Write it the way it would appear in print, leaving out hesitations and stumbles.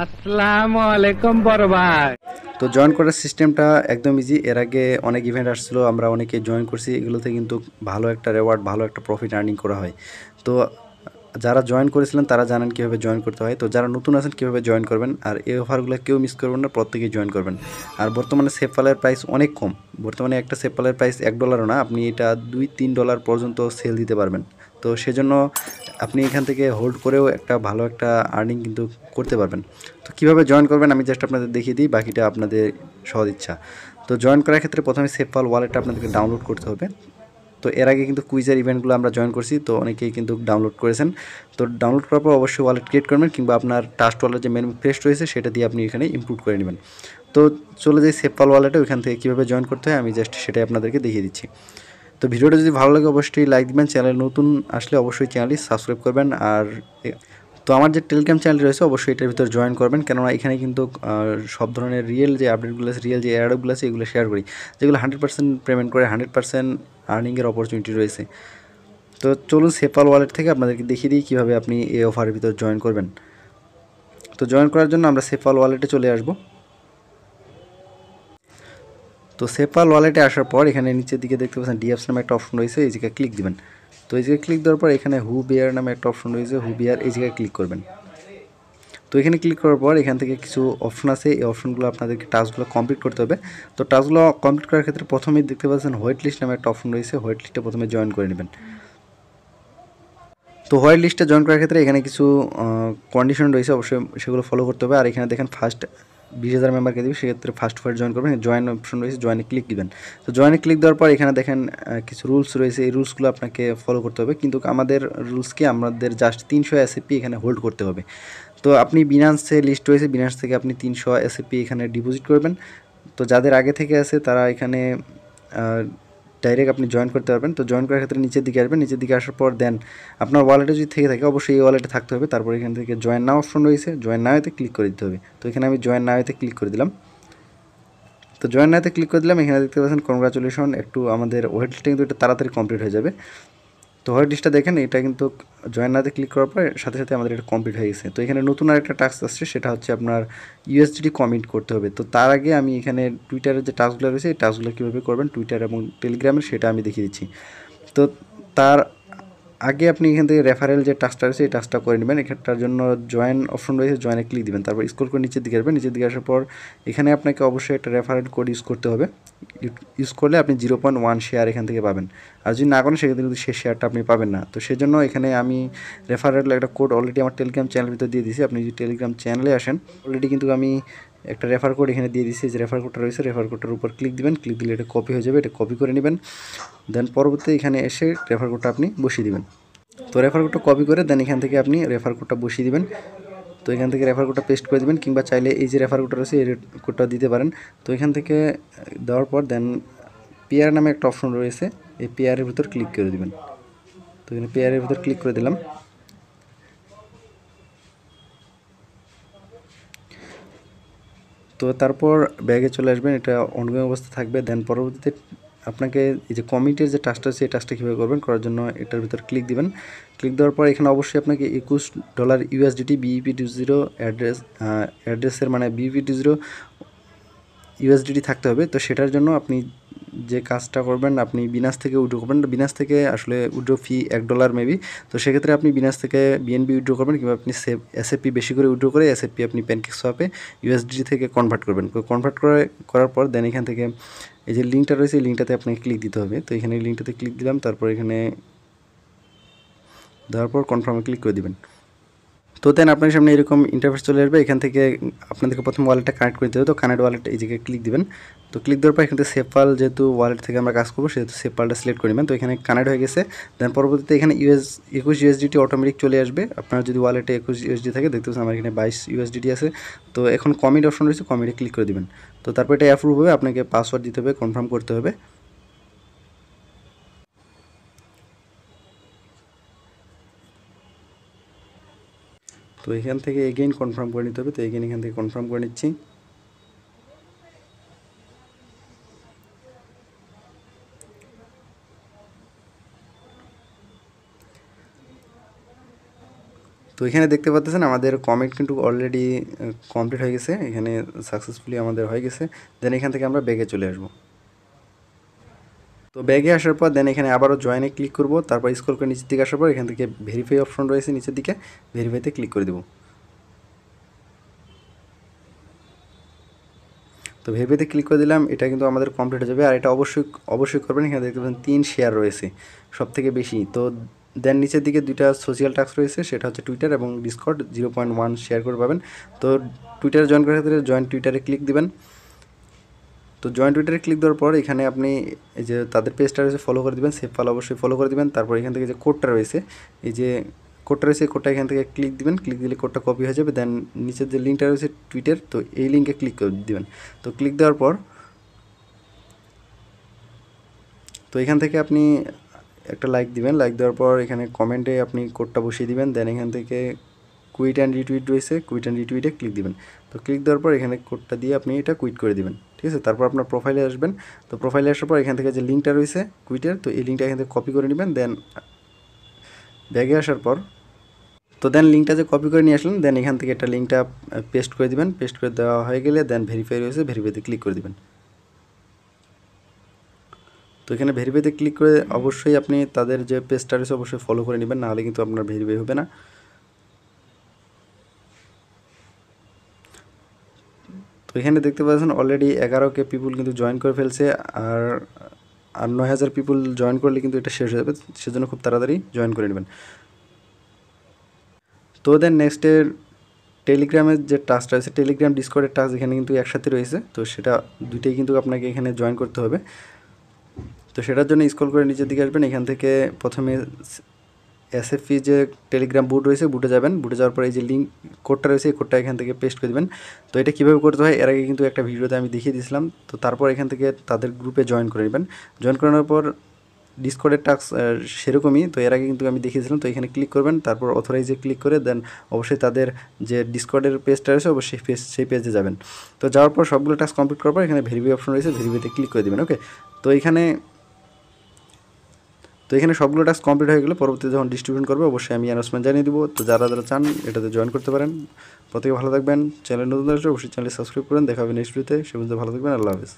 আসসালামু আলাইকুম বড় ভাই। তো জয়েন করার সিস্টেমটা একদম ইজি। এর আগে অনেক ইভেন্ট আসছিলো, আমরা অনেকে জয়েন করছি, এগুলোতে কিন্তু ভালো একটা রেওয়ার্ড, ভালো একটা প্রফিট আর্নিং করা হয়। তো যারা জয়েন করেছিলেন তারা জানেন কীভাবে জয়েন করতে হয়। তো যারা নতুন আছেন কীভাবে জয়েন করবেন, আর এই অফারগুলো কেউ মিস করবেন না, প্রত্যেকেই জয়েন করবেন। আর বর্তমানে সেফপালের প্রাইস অনেক কম। বর্তমানে একটা সেফপালের প্রাইস $1 না, আপনি এটা $2-3 পর্যন্ত সেল দিতে পারবেন। তো সেজন্য আপনি এখান থেকে হোল্ড করেও একটা ভালো একটা আর্নিং কিন্তু করতে পারবেন। তো কীভাবে জয়েন করবেন আমি জাস্ট আপনাদের দেখিয়ে দিই, বাকিটা আপনাদের সহজ ইচ্ছা। তো জয়েন করার ক্ষেত্রে প্রথমে সেফপাল ওয়ালেটটা আপনাদেরকে ডাউনলোড করতে হবে। তো এর আগে কিন্তু কুইজের ইভেন্টগুলো আমরা জয়েন করছি, তো অনেকেই কিন্তু ডাউনলোড করেছেন। তো ডাউনলোড করার পর অবশ্যই ওয়ালেট ক্রিয়েট করবেন, কিংবা আপনার ট্রাস্ট ওয়ালেট যে মেনু পেস্ট রয়েছে সেটা দিয়ে আপনি এখানে ইনপুট করে নেবেন। তো চলে যাই সেফপাল ওয়ালেটে, ওইখান থেকে কীভাবে জয়েন করতে হয় আমি জাস্ট সেটাই আপনাদেরকে দেখিয়ে দিচ্ছি। তো ভিডিওটা যদি ভালো লাগে অবশ্যই লাইক দিবেন, চ্যানেল নতুন আসলে অবশ্যই চ্যানেলটি সাবস্ক্রাইব করবেন। আর তো আমার যে টেলিগ্রাম চ্যানেল রয়েছে অবশ্যই এটার ভিতরে জয়েন করবেন, কেননা এখানে কিন্তু সব ধরনের রিয়েল যে আপডেটগুলো আছে, রিয়েল যে এয়ারড্রপগুলো আছে এগুলো শেয়ার করি, যেগুলো 100% পেমেন্ট করে 100% আর্নিংয়ের অপরচুনিটি রয়েছে। তো চলুন সেফপাল ওয়ালেট থেকে আপনাদেরকে দেখিয়ে দিই কীভাবে আপনি এই অফারের ভিতর জয়েন করবেন। তো জয়েন করার জন্য আমরা সেফপাল ওয়ালেটে চলে আসব। তো সেফপাল ওয়ালেটে আসার পর এখানে নিচের দিকে দেখতে পাচ্ছেন ডিএপস নামে একটা অপশন রয়েছে, এই জায়গায় ক্লিক দিবেন। তো এই জায়গায় ক্লিক দেওয়ার পর এখানে হু বিয়ার নামে একটা অপশন রয়েছে, হু বিয়ার, এই জায়গায় ক্লিক করবেন। তো এখানে ক্লিক করার পর এখান থেকে কিছু অপশন আছে, এই অপশনগুলো আপনাদেরকে টাস্কগুলো কমপ্লিট করতে হবে। তো টাস্কগুলো কমপ্লিট করার ক্ষেত্রে প্রথমেই দেখতে পাচ্ছেন হোয়াইট লিস্ট নামে একটা অপশন রয়েছে, হোয়াইট লিস্টে প্রথমে জয়েন করে নেবেন। তো হোয়াইট লিস্টে জয়েন করার ক্ষেত্রে এখানে কিছু কন্ডিশন রয়েছে, অবশ্যই সেগুলো ফলো করতে হবে। আর এখানে দেখেন ফার্স্ট 20,000 মেম্বারকে দেবে, সেক্ষেত্রে ফার্স্ট ফার্স্ট জয়েন করবেন, জয়েন অপশন রয়েছে, জয়েনে ক্লিক দিবেন। তো জয়েনে ক্লিক দেওয়ার পর এখানে দেখেন কিছু রুলস রয়েছে, এই রুলসগুলো আপনাকে ফলো করতে হবে। কিন্তু আমাদের রুলসকে আমাদের জাস্ট 300 এসএপি এখানে হোল্ড করতে হবে। তো আপনি বিনান্সে লিস্ট রয়েছে, বিনান্স থেকে আপনি 300 এসএপি এখানে ডিপোজিট করবেন। তো যাদের আগে থেকে আছে তারা এখানে ডাইরেক্ট আপনি জয়েন করতে পারবেন। তো জয়েন করার ক্ষেত্রে নিচের দিকে আসবেন, নিচের দিকে আসার পর দেন আপনার ওয়ালেটে যদি থেকে থাকে অবশ্যই এই ওয়ালেটে থাকতে হবে। তারপর এখান থেকে জয়েন নাও অপশন রয়েছে, জয়েন নাওতে ক্লিক করে দিতে হবে। তো এখানে আমি জয়েন নাওতে ক্লিক করে দিলাম। তো জয়েন নাওতে ক্লিক করে দিলাম। এখানে দেখতে পাচ্ছেন কনগ্রাচুলেশন, একটু আমাদের ওয়েট লিস্টে কিন্তু এটা তাড়াতাড়ি কমপ্লিট হয়ে যাবে। তো হোয়াইট লিস্টটা দেখেন, এটা কিন্তু জয়েন নাতে ক্লিক করার পর সাথে সাথে আমাদের এটা কমপ্লিট হয়ে গেছে। তো এখানে নতুন আরেকটা টাস্ক আসছে, সেটা হচ্ছে আপনার ইউএসডিটি কমিট করতে হবে। তো তার আগে আমি এখানে টুইটারের যে টাস্কগুলো রয়েছে এই টাস্কগুলো কীভাবে করবেন টুইটার এবং টেলিগ্রামের, সেটা আমি দেখিয়ে দিচ্ছি। তো তার আগে আপনি এখান থেকে রেফারেল যে টাস্কটা রয়েছে এই টাস্কটা করে নেবেন। এখানটার জন্য জয়েন অপশন রয়েছে, জয়েনে ক্লিক দিবেন, তারপর স্ক্রল করে নিচের দিকে আসবেন। নিচের দিকে আসার পর এখানে আপনাকে অবশ্যই একটা রেফারেল কোড ইউজ করতে হবে। ইউজ করলে আপনি 0.1 শেয়ার এখান থেকে পাবেন। আর যদি না করেন সেক্ষেত্রে কিন্তু সেই শেয়ারটা আপনি পাবেন না। তো সেজন্য এখানে আমি রেফারেল একটা কোড অলরেডি আমার টেলিগ্রাম চ্যানেলের ভিতরে দিয়ে দিয়েছি। আপনি যদি টেলিগ্রাম চ্যানেলে আসেন অলরেডি কিন্তু আমি একটা রেফার কোড এখানে দিয়ে দিচ্ছি। যে রেফার কোডটা রয়েছে রেফার কোডটার উপর ক্লিক দিবেন, ক্লিক দিলে এটা কপি হয়ে যাবে, এটা কপি করে নেবেন। দেন পরবর্তী এখানে এসে রেফার কোডটা আপনি বসিয়ে দিবেন। তো রেফার কোডটা কপি করে দেন এখান থেকে আপনি রেফার কোডটা বসিয়ে দিবেন। তো এখান থেকে রেফার কোডটা পেস্ট করে দেবেন, কিংবা চাইলে এই যে রেফার কোডটা রয়েছে এই কোডটা দিতে পারেন। তো এখান থেকে দেওয়ার পর দেন পেয়ার নামে একটা অপশন রয়েছে, এই পেয়ারের ভিতর ক্লিক করে দেবেন। তো এখানে পেয়ারের ভিতর ক্লিক করে দিলাম। তো তারপর ব্যাগে চলে আসবেন, এটা অনগোয়িং অবস্থা থাকবে। দেন পরবর্তীতে আপনাকে এই যে কমিটির যে টাস্কটা আছে এই টাস্কটা কীভাবে করবেন, করার জন্য এটার ভিতর ক্লিক দিবেন। ক্লিক দেওয়ার পর এখানে অবশ্যই আপনাকে $21 ইউএসডিটি বিইপি20 অ্যাড্রেসের মানে বিইপি20 ইউএসডিটি থাকতে হবে। তো সেটার জন্য আপনি যে কাজটা করবেন, আপনি বিনাস থেকে উইথড্র করবেন। বিনাস থেকে আসলে উইথড্র ফি $1 মেবি। তো সেক্ষেত্রে আপনি বিনাস থেকে বিএনবি উইথড্র করবেন, কিংবা আপনি এসএপি বেশি করে উইথড্র করে এসএপি আপনি প্যানকেক সোয়াপে ইউএসডিটি থেকে কনভার্ট করবেন। কনভার্ট করার পর দেন এখান থেকে এই যে লিঙ্কটা রয়েছে এই লিঙ্কটাতে আপনাকে ক্লিক দিতে হবে। তো এখানে লিঙ্কটাতে ক্লিক দিলাম, তারপর এখানে দেওয়ার পর কনফার্মে ক্লিক করে দেবেন। তো দেন আপনার সামনে এরকম ইন্টারফেস চলে আসবে। এখান থেকে আপনাদেরকে প্রথম ওয়ালেটটা কানেক্ট করতে হবে। তো কানেক্ট ওয়ালেট এই জায়গায় ক্লিক দিবেন। তো ক্লিক দেওয়ার পর এখান থেকে সেফপাল, যেহেতু ওয়ালেট থেকে আমরা কাজ করবো সেহেতু সেফপালটা সিলেক্ট করে নেবেন। তো এখানে কানেক্ট হয়ে গেছে। দেন পরবর্তীতে এখানে 21 ইউএসডিটি অটোমেটিক চলে আসবে। আপনার যদি ওয়ালেটে 21 ইউএসডি থাকে, দেখতে পাচ্ছেন আমার এখানে 22 ইউএসডিটি আছে। তো এখন কমিট অপশন রয়েছে, কমিটে ক্লিক করে দেবেন। তো তারপর এটা অ্যাপ্রুভ হবে, আপনাকে পাসওয়ার্ড দিতে হবে, কনফার্ম করতে হবে। তো এখান থেকে এগেইন কনফার্ম করে নিতে হবে। তো এখান থেকে কনফার্ম করে নিচ্ছি। তো এখানে দেখতে পাচ্ছেন আমাদের কমেন্ট কিন্তু অলরেডি কমপ্লিট হয়ে গেছে, এখানে সাকসেসফুলি আমাদের হয়ে গেছে। দেন এখান থেকে আমরা ব্যাগে চলে আসবো। তো ব্যাগে আসার পর দেন এখানে আবারও জয়েনে ক্লিক করব, তারপর স্ক্রল করে নিচের দিকে আসার পর এখান থেকে ভেরিফাই অপশন রয়েছে নিচের দিকে, ভেরিফাইতে ক্লিক করে দেবো। তো ভেরিফাইতে ক্লিক করে দিলাম, এটা কিন্তু আমাদের কমপ্লিট হয়ে যাবে। আর এটা অবশ্যই করবেন। এখানে দেখতে পাচ্ছেন 3 শেয়ার রয়েছে সব থেকে বেশি। তো দেন নিচের দিকে 2টা সোশ্যাল টাস্ক রয়েছে, সেটা হচ্ছে টুইটার এবং ডিসকর্ড, 0.1 শেয়ার করে পাবেন। তো টুইটারে জয়েন করার ক্ষেত্রে জয়েন টুইটারে ক্লিক দিবেন। তো জয়েন টুইটারে ক্লিক দেওয়ার পর এখানে আপনি এই যে তাদের পেজটা রয়েছে ফলো করে দেবেন, সেফপাল অবশ্যই ফলো করে দেবেন। তারপর এখান থেকে যে কোডটা রয়েছে, এই যে কোডটা রয়েছে, কোডটা এখান থেকে ক্লিক দিবেন, ক্লিক দিলে কোডটা কপি হয়ে যাবে। দেন নিচের যে লিঙ্কটা রয়েছে টুইটার, তো এই লিঙ্কে ক্লিক করে দিবেন। তো ক্লিক দেওয়ার পর তো এখান থেকে আপনি একটা লাইক দিবেন, লাইক দেওয়ার পর এখানে কমেন্টে আপনি কোডটা বসিয়ে দিবেন। দেন এখান থেকে কুইট অ্যান্ড রিটুইট রয়েছে, কুইট অ্যান্ড রিটুইটে ক্লিক দিবেন। তো ক্লিক দেওয়ার পর এখানে কোডটা দিয়ে আপনি এটা কুইট করে দিবেন, ঠিক আছে। তারপর আপনার প্রোফাইলে আসবেন। তো প্রোফাইলে আসার পর এখান থেকে যে লিঙ্কটা রয়েছে কুইটের, তো এই লিঙ্কটা এখান থেকে কপি করে নেবেন। দেন ব্যাগে আসার পর তো দেন লিঙ্কটা যে কপি করে নিয়ে আসলেন, দেন এখান থেকে একটা লিঙ্কটা পেস্ট করে দিবেন। পেস্ট করে দেওয়া হয়ে গেলে দেন ভেরিফাই রয়েছে, ভেরিফাইতে ক্লিক করে দিবেন। তো এখানে ভেরিফাইতে ক্লিক করে অবশ্যই আপনি তাদের যে পেজটা রয়েছে অবশ্যই ফলো করে নেবেন, নাহলে কিন্তু আপনার ভেরিফাই হবে না। তো এখানে দেখতে পাচ্ছেন অলরেডি 11K পিপুল কিন্তু জয়েন করে ফেলছে। আর 9,000 পিপুল জয়েন করলে কিন্তু এটা শেষ হয়ে যাবে, সেজন্য খুব তাড়াতাড়ি জয়েন করে নেবেন। তো দেন নেক্সটের টেলিগ্রামের যে টাস্কটা রয়েছে, টেলিগ্রাম ডিসকর্ডের টাস্ক এখানে কিন্তু একসাথে রয়েছে। তো সেটা দুইটাই কিন্তু আপনাকে এখানে জয়েন করতে হবে। তো সেটার জন্য স্ক্রল করে নিচের দিকে আসবেন। এখান থেকে প্রথমে এসএফপি যে টেলিগ্রাম বুট রয়েছে, বুটে যাবেন। বুটে যাওয়ার পর এই যে লিঙ্ক কোডটা রয়েছে, এই কোডটা এখান থেকে পেস্ট করে দেবেন। তো এটা কীভাবে করতে হয় এর আগে কিন্তু একটা ভিডিওতে আমি দেখিয়ে দিয়েছিলাম। তো তারপর এখান থেকে তাদের গ্রুপে জয়েন করে নেবেন। জয়েন করানোর পর ডিসকর্ডের টাস্ক সেরকমই, তো এর আগে কিন্তু আমি দেখিয়েছিলাম। তো এখানে ক্লিক করবেন, তারপর অথরাইজে ক্লিক করে দেন অবশ্যই তাদের যে ডিসকর্ডের পেজটা রয়েছে অবশ্যই সেই পেজে যাবেন। তো যাওয়ার পর সবগুলো টাস্ক কমপ্লিট করার পর এখানে ভেরিফাই অপশন রয়েছে, ভেরিফাইতে ক্লিক করে দেবেন। ওকে, তো এখানে সবগুলো টাস্ক কমপ্লিট হয়ে গেলে পরবর্তী যখন ডিস্ট্রিবিউশন করবে অবশ্যই আমি অ্যানাউন্সমেন্ট জানিয়ে দেবো। তো যারা চান এটাতে জয়েন করতে পারেন। প্রত্যেকে ভালো থাকবেন। চ্যানেল নতুন আসলে অবশ্যই চ্যানেল সাবস্ক্রাইব করেন। দেখা হবে নেক্সট ভিডিওতে। সে পর্যন্ত ভালো থাকবেন। আল্লাহ হাফেজ।